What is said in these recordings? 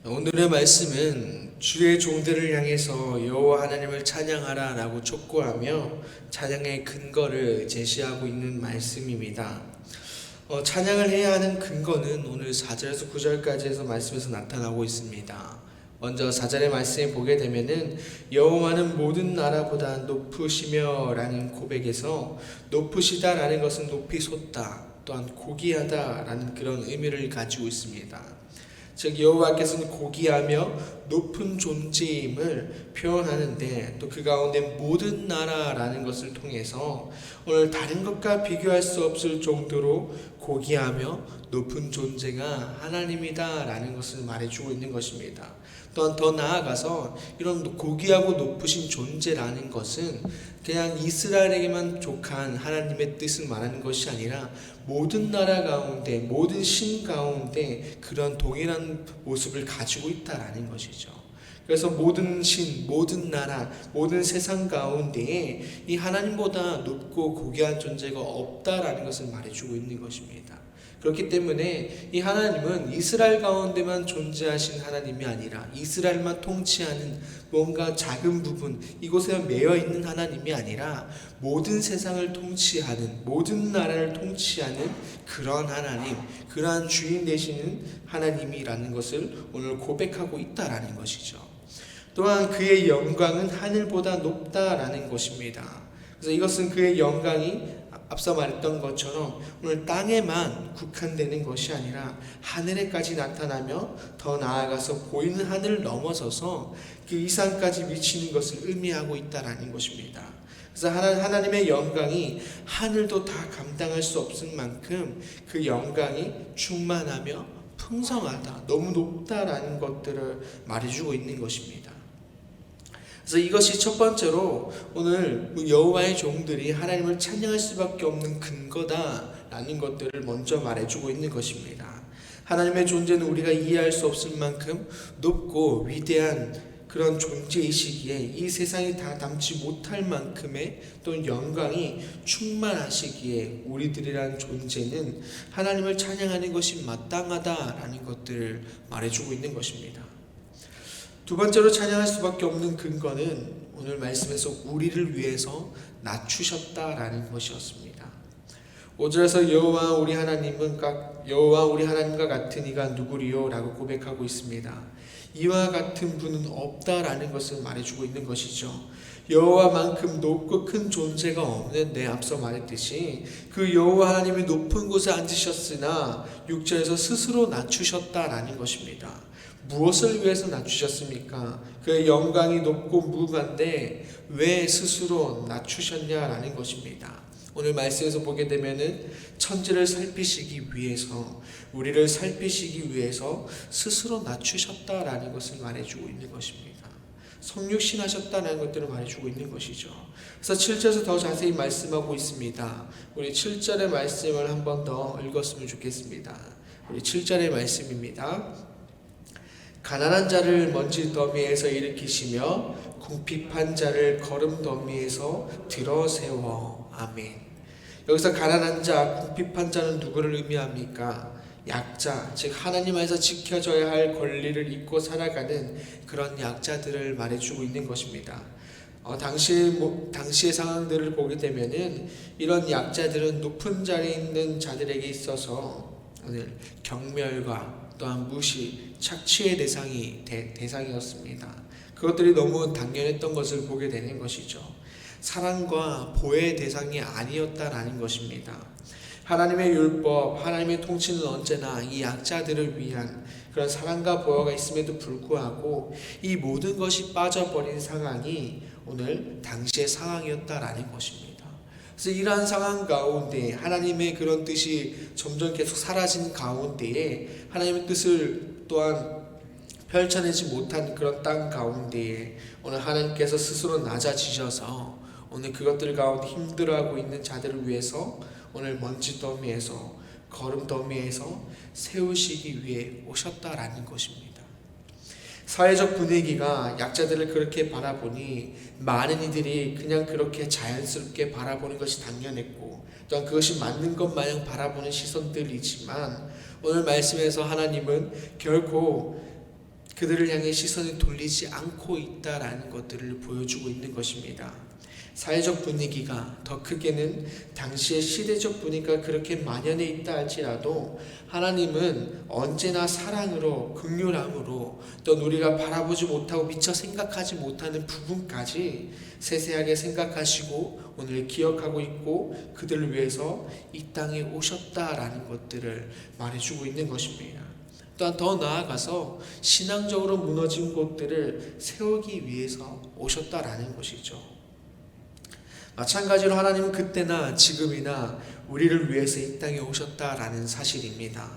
오늘의 말씀은 주의 종들을 향해서 여호와 하나님을 찬양하라 라고 촉구하며 찬양의 근거를 제시하고 있는 말씀입니다. 찬양을 해야 하는 근거는 오늘 4절에서 9절까지 해서 말씀에서 나타나고 있습니다. 먼저 4절의 말씀에 보게 되면은 여호와는 모든 나라보다 높으시며 라는 고백에서 높으시다 라는 것은 높이 솟다 또한 고귀하다 라는 그런 의미를 가지고 있습니다. 즉 여호와께서는 고귀하며 높은 존재임을 표현하는데 또 그 가운데 모든 나라라는 것을 통해서 오늘 다른 것과 비교할 수 없을 정도로 고귀하며 높은 존재가 하나님이다 라는 것을 말해주고 있는 것입니다. 또한 더 나아가서 이런 고귀하고 높으신 존재라는 것은 그냥 이스라엘에게만 족한 하나님의 뜻을 말하는 것이 아니라 모든 나라 가운데 모든 신 가운데 그런 동일한 모습을 가지고 있다라는 것이죠. 그래서 모든 신, 모든 나라, 모든 세상 가운데에 이 하나님보다 높고 고귀한 존재가 없다라는 것을 말해주고 있는 것입니다. 그렇기 때문에 이 하나님은 이스라엘 가운데만 존재하신 하나님이 아니라 이스라엘만 통치하는 뭔가 작은 부분, 이곳에 매여 있는 하나님이 아니라 모든 세상을 통치하는, 모든 나라를 통치하는 그런 하나님, 그러한 주인 되시는 하나님이라는 것을 오늘 고백하고 있다라는 것이죠. 또한 그의 영광은 하늘보다 높다라는 것입니다. 그래서 이것은 그의 영광이 앞서 말했던 것처럼 오늘 땅에만 국한되는 것이 아니라 하늘에까지 나타나며 더 나아가서 보이는 하늘을 넘어서서 그 이상까지 미치는 것을 의미하고 있다라는 것입니다. 그래서 하나님의 영광이 하늘도 다 감당할 수 없을 만큼 그 영광이 충만하며 풍성하다, 너무 높다라는 것들을 말해주고 있는 것입니다. 그래서 이것이 첫 번째로 오늘 여호와의 종들이 하나님을 찬양할 수밖에 없는 근거다라는 것들을 먼저 말해주고 있는 것입니다. 하나님의 존재는 우리가 이해할 수 없을 만큼 높고 위대한 그런 존재이시기에 이 세상이 다 담지 못할 만큼의 또 영광이 충만하시기에 우리들이란 존재는 하나님을 찬양하는 것이 마땅하다라는 것들을 말해주고 있는 것입니다. 두 번째로 찬양할 수밖에 없는 근거는 오늘 말씀에서 우리를 위해서 낮추셨다라는 것이었습니다. 5절에서 여호와 우리 하나님과 같은 이가 누구리요? 라고 고백하고 있습니다. 이와 같은 분은 없다라는 것을 말해주고 있는 것이죠. 여호와만큼 높고 큰 존재가 없는데 앞서 말했듯이 그 여호와 하나님이 높은 곳에 앉으셨으나 6절에서 스스로 낮추셨다라는 것입니다. 무엇을 위해서 낮추셨습니까? 그의 영광이 높고 무한데 왜 스스로 낮추셨냐라는 것입니다. 오늘 말씀에서 보게 되면은 천지를 살피시기 위해서, 우리를 살피시기 위해서 스스로 낮추셨다라는 것을 말해주고 있는 것입니다. 성육신하셨다는 것들을 말해주고 있는 것이죠. 그래서 7절에서 더 자세히 말씀하고 있습니다. 우리 7절의 말씀을 한 번 더 읽었으면 좋겠습니다. 우리 7절의 말씀입니다. 가난한 자를 먼지 더미에서 일으키시며 궁핍한 자를 거름 더미에서 들어 세워. 아멘. 여기서 가난한 자, 궁핍한 자는 누구를 의미합니까? 약자, 즉 하나님 안에서 지켜져야 할 권리를 잊고 살아가는 그런 약자들을 말해주고 있는 것입니다. 당시의 상황들을 보게 되면은 이런 약자들은 높은 자리에 있는 자들에게 있어서 오늘 경멸과 또한 무시, 착취의 대상이었습니다. 그것들이 너무 당연했던 것을 보게 되는 것이죠. 사랑과 보호의 대상이 아니었다라는 것입니다. 하나님의 율법, 하나님의 통치는 언제나 이 약자들을 위한 그런 사랑과 보호가 있음에도 불구하고 이 모든 것이 빠져버린 상황이 오늘 당시의 상황이었다라는 것입니다. 그래서 이러한 상황 가운데 하나님의 그런 뜻이 점점 계속 사라진 가운데에 하나님의 뜻을 또한 펼쳐내지 못한 그런 땅 가운데에 오늘 하나님께서 스스로 낮아지셔서 오늘 그것들 가운데 힘들어하고 있는 자들을 위해서 오늘 먼지 더미에서 거름 더미에서 세우시기 위해 오셨다라는 것입니다. 사회적 분위기가 약자들을 그렇게 바라보니 많은 이들이 그냥 그렇게 자연스럽게 바라보는 것이 당연했고 또한 그것이 맞는 것 마냥 바라보는 시선들이지만 오늘 말씀에서 하나님은 결코 그들을 향해 시선을 돌리지 않고 있다라는 것들을 보여주고 있는 것입니다. 사회적 분위기가, 더 크게는 당시의 시대적 분위기가 그렇게 만연해 있다 할지라도 하나님은 언제나 사랑으로, 긍휼함으로, 또 우리가 바라보지 못하고 미처 생각하지 못하는 부분까지 세세하게 생각하시고 오늘 기억하고 있고 그들을 위해서 이 땅에 오셨다라는 것들을 말해주고 있는 것입니다. 또한 더 나아가서 신앙적으로 무너진 곳들을 세우기 위해서 오셨다라는 것이죠. 마찬가지로 하나님은 그때나 지금이나 우리를 위해서 이 땅에 오셨다라는 사실입니다.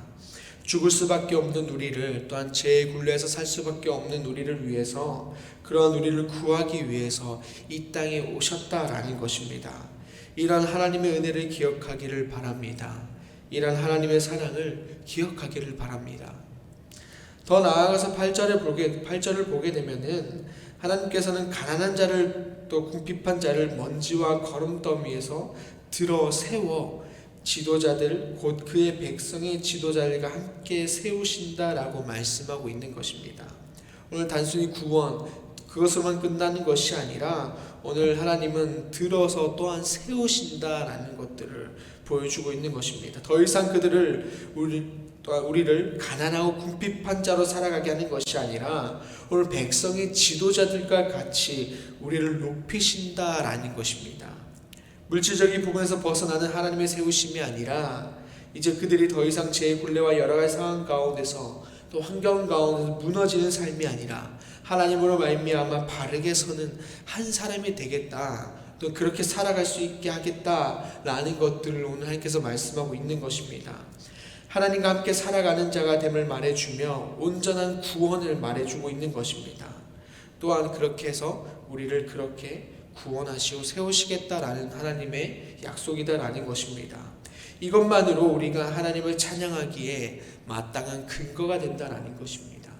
죽을 수밖에 없는 우리를, 또한 죄의 굴레에서 살 수밖에 없는 우리를 위해서, 그러한 우리를 구하기 위해서 이 땅에 오셨다라는 것입니다. 이러한 하나님의 은혜를 기억하기를 바랍니다. 이러한 하나님의 사랑을 기억하기를 바랍니다. 더 나아가서 8절을 보게 되면은 하나님께서는 가난한 자를, 또 궁핍한 자를 먼지와 거름더미에서 들어 세워 지도자들, 곧 그의 백성의 지도자들과 함께 세우신다라고 말씀하고 있는 것입니다. 오늘 단순히 구원, 그것으로만 끝나는 것이 아니라 오늘 하나님은 들어서 또한 세우신다라는 것들을 보여주고 있는 것입니다. 더 이상 그들을 우리를 가난하고 궁핍한 자로 살아가게 하는 것이 아니라 오늘 백성의 지도자들과 같이 우리를 높이신다라는 것입니다. 물질적인 부분에서 벗어나는 하나님의 세우심이 아니라 이제 그들이 더 이상 죄의 굴레와 여러 가지 상황 가운데서 또 환경 가운데서 무너지는 삶이 아니라 하나님으로 말미암아 바르게 서는 한 사람이 되겠다, 또 그렇게 살아갈 수 있게 하겠다라는 것들을 오늘 하나님께서 말씀하고 있는 것입니다. 하나님과 함께 살아가는 자가 됨을 말해주며 온전한 구원을 말해주고 있는 것입니다. 또한 그렇게 해서 우리를 그렇게 구원하시고 세우시겠다라는 하나님의 약속이다라는 것입니다. 이것만으로 우리가 하나님을 찬양하기에 마땅한 근거가 된다라는 것입니다.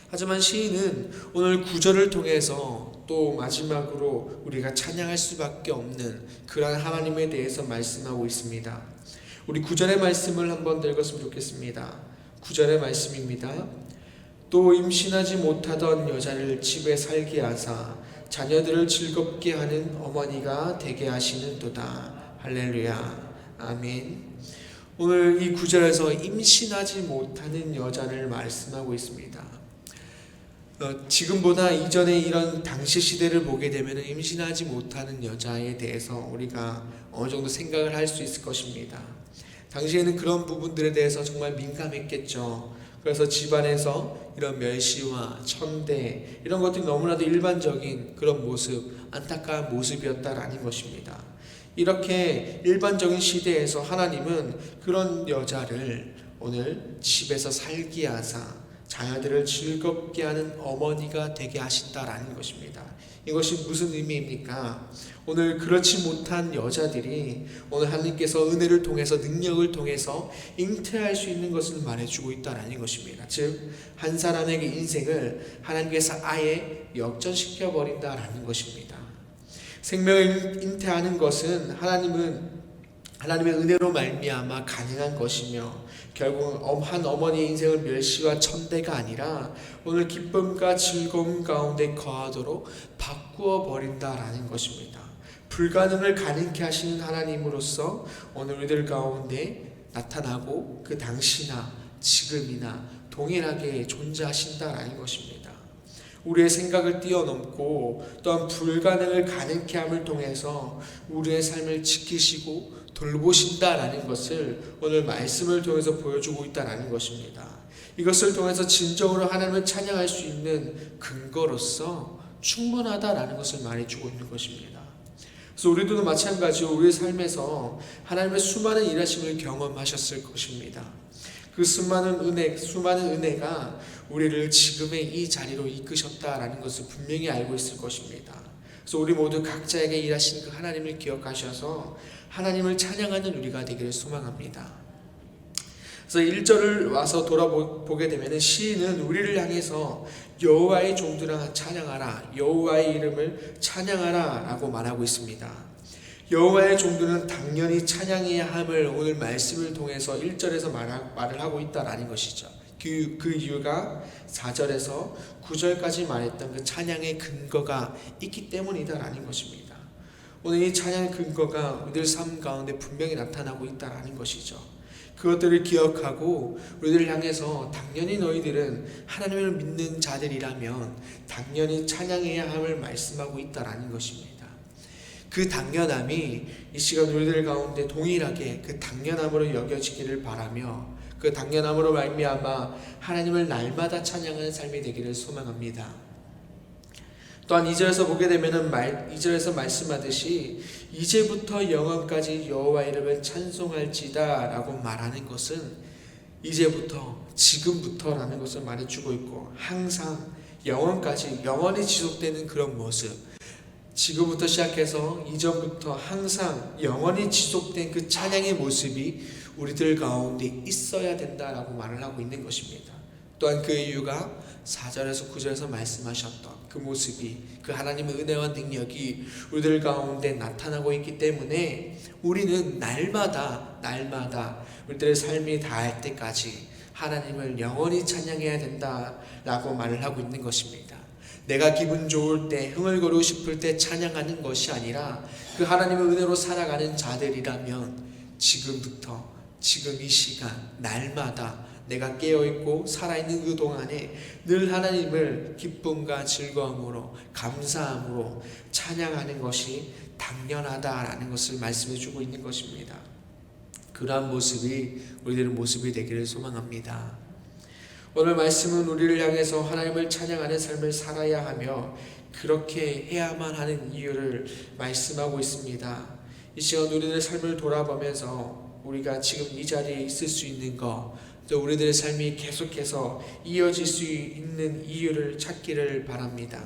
하지만 시인은 오늘 9절을 통해서 또 마지막으로 우리가 찬양할 수밖에 없는 그러한 하나님에 대해서 말씀하고 있습니다. 우리 9절의 말씀을 한번 읽었으면 좋겠습니다. 9절의 말씀입니다. 또 임신하지 못하던 여자를 집에 살게 하사 자녀들을 즐겁게 하는 어머니가 되게 하시는도다. 할렐루야. 아멘. 오늘 이 9절에서 임신하지 못하는 여자를 말씀하고 있습니다. 지금보다 이전에 이런 당시 시대를 보게 되면 임신하지 못하는 여자에 대해서 우리가 어느 정도 생각을 할 수 있을 것입니다. 당시에는 그런 부분들에 대해서 정말 민감했겠죠. 그래서 집안에서 이런 멸시와 천대, 이런 것들이 너무나도 일반적인 그런 모습, 안타까운 모습이었다라는 것입니다. 이렇게 일반적인 시대에서 하나님은 그런 여자를 오늘 집에서 살게 하사 자녀들을 즐겁게 하는 어머니가 되게 하신다라는 것입니다. 이것이 무슨 의미입니까? 오늘 그렇지 못한 여자들이 오늘 하나님께서 은혜를 통해서, 능력을 통해서 잉태할 수 있는 것을 말해주고 있다는 것입니다. 즉 한 사람에게 인생을 하나님께서 아예 역전시켜 버린다라는 것입니다. 생명을 잉태하는 것은 하나님의 은혜로 말미암아 가능한 것이며, 결국 한 어머니의 인생을 멸시와 천대가 아니라 오늘 기쁨과 즐거움 가운데 거하도록 바꾸어 버린다라는 것입니다. 불가능을 가능케 하시는 하나님으로서 오늘 우리들 가운데 나타나고 그 당시나 지금이나 동일하게 존재하신다라는 것입니다. 우리의 생각을 뛰어넘고 또한 불가능을 가능케 함을 통해서 우리의 삶을 지키시고 돌보신다라는 것을 오늘 말씀을 통해서 보여주고 있다는 것입니다. 이것을 통해서 진정으로 하나님을 찬양할 수 있는 근거로서 충분하다라는 것을 말해주고 있는 것입니다. 그래서 우리도 마찬가지로 우리의 삶에서 하나님의 수많은 일하심을 경험하셨을 것입니다. 그 수많은 은혜가 우리를 지금의 이 자리로 이끄셨다라는 것을 분명히 알고 있을 것입니다. 그래서 우리 모두 각자에게 일하신 그 하나님을 기억하셔서 하나님을 찬양하는 우리가 되기를 소망합니다. 그래서 1절을 와서 돌아보게 되면 시인은 우리를 향해서 여호와의 종들아 찬양하라, 여호와의 이름을 찬양하라 라고 말하고 있습니다. 여호와의 종들은 당연히 찬양해야 함을 오늘 말씀을 통해서 1절에서 말을 하고 있다라는 것이죠. 그 이유가 4절에서 9절까지 말했던 그 찬양의 근거가 있기 때문이다라는 것입니다. 오늘 이 찬양의 근거가 우리들 삶 가운데 분명히 나타나고 있다라는 것이죠. 그것들을 기억하고 우리들을 향해서 당연히 너희들은 하나님을 믿는 자들이라면 당연히 찬양해야 함을 말씀하고 있다라는 것입니다. 그 당연함이 이 시간 우리들 가운데 동일하게 그 당연함으로 여겨지기를 바라며 그 당연함으로 말미암아 하나님을 날마다 찬양하는 삶이 되기를 소망합니다. 또한 2절에서 보게 되면은 2절에서 말씀하듯이 이제부터 영원까지 여호와 이름을 찬송할지다 라고 말하는 것은 이제부터 지금부터라는 것을 말해주고 있고 항상 영원까지 영원히 지속되는 그런 모습, 지금부터 시작해서 이전부터 항상 영원히 지속된 그 찬양의 모습이 우리들 가운데 있어야 된다라고 말을 하고 있는 것입니다. 또한 그 이유가 4절에서 9절에서 말씀하셨던 그 모습이, 그 하나님의 은혜와 능력이 우리들 가운데 나타나고 있기 때문에 우리는 날마다 우리들의 삶이 다할 때까지 하나님을 영원히 찬양해야 된다라고 말을 하고 있는 것입니다. 내가 기분 좋을 때, 흥얼거리고 싶을 때 찬양하는 것이 아니라 그 하나님의 은혜로 살아가는 자들이라면 지금부터, 지금 이 시간 날마다 내가 깨어있고 살아있는 그 동안에 늘 하나님을 기쁨과 즐거움으로, 감사함으로 찬양하는 것이 당연하다라는 것을 말씀해주고 있는 것입니다. 그러한 모습이 우리들의 모습이 되기를 소망합니다. 오늘 말씀은 우리를 향해서 하나님을 찬양하는 삶을 살아야 하며 그렇게 해야만 하는 이유를 말씀하고 있습니다. 이 시간 우리들의 삶을 돌아보면서 우리가 지금 이 자리에 있을 수 있는 것, 또 우리들의 삶이 계속해서 이어질 수 있는 이유를 찾기를 바랍니다.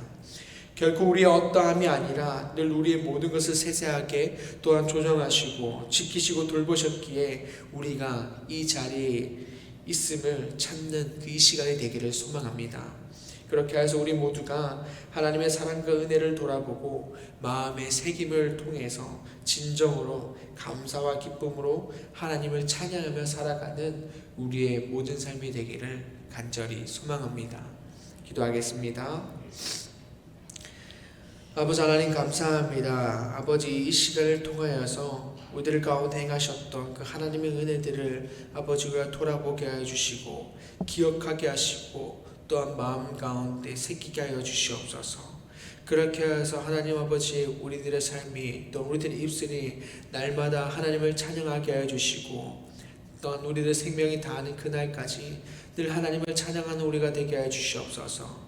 결코 우리의 어떠함이 아니라 늘 우리의 모든 것을 세세하게 또한 조정하시고 지키시고 돌보셨기에 우리가 이 자리에 있음을 찾는 그 이 시간이 되기를 소망합니다. 그렇게 해서 우리 모두가 하나님의 사랑과 은혜를 돌아보고 마음의 새김을 통해서 진정으로 감사와 기쁨으로 하나님을 찬양하며 살아가는 우리의 모든 삶이 되기를 간절히 소망합니다. 기도하겠습니다. 아버지 하나님 감사합니다. 아버지 이 시간을 통하여서 우리들 가운데 행하셨던 그 하나님의 은혜들을 아버지가 돌아보게 하여 주시고 기억하게 하시고 또한 마음 가운데 새기게 하여 주시옵소서. 그렇게 해서 하나님 아버지 우리들의 삶이 또 우리들의 입술이 날마다 하나님을 찬양하게 하여 주시고 또한 우리들의 생명이 다하는 그날까지 늘 하나님을 찬양하는 우리가 되게 하여 주시옵소서.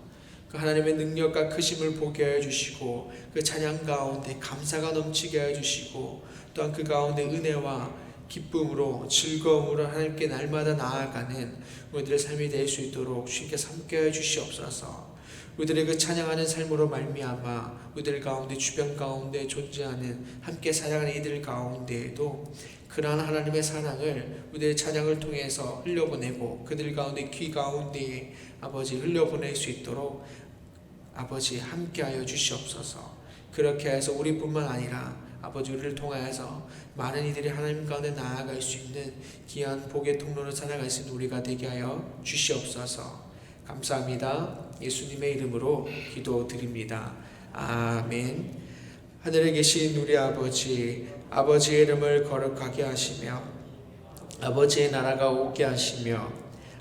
그 하나님의 능력과 크심을 보게 하여 주시고 그 찬양 가운데 감사가 넘치게 하여 주시고 또한 그 가운데 은혜와 기쁨으로 즐거움으로 하나님께 날마다 나아가는 우리들의 삶이 될 수 있도록 주님께 함께 하여 주시옵소서. 우리들의 그 찬양하는 삶으로 말미암아 우리들 가운데 주변 가운데 존재하는 함께 사랑하는 이들 가운데에도 그러한 하나님의 사랑을 우리들의 찬양을 통해서 흘려보내고 그들 가운데 귀 가운데에 아버지 흘려보낼 수 있도록 아버지 함께하여 주시옵소서. 그렇게 해서 우리뿐만 아니라 아버지 우리를 통하여서 많은 이들이 하나님 가운데 나아갈 수 있는 귀한 복의 통로를 살아갈 수 있는 우리가 되게 하여 주시옵소서. 감사합니다. 예수님의 이름으로 기도드립니다. 아멘. 하늘에 계신 우리 아버지, 아버지의 이름을 거룩하게 하시며 아버지의 나라가 오게 하시며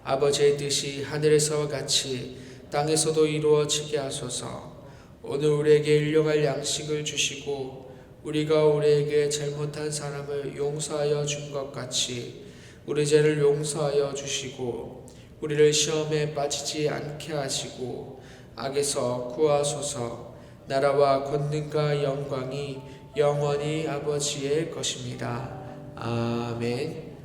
아버지의 뜻이 하늘에서와 같이 땅에서도 이루어지게 하소서. 오늘 우리에게 일용할 양식을 주시고 우리가 우리에게 잘못한 사람을 용서하여 준 것 같이 우리 죄를 용서하여 주시고 우리를 시험에 빠지지 않게 하시고 악에서 구하소서. 나라와 권능과 영광이 영원히 아버지의 것입니다. 아멘.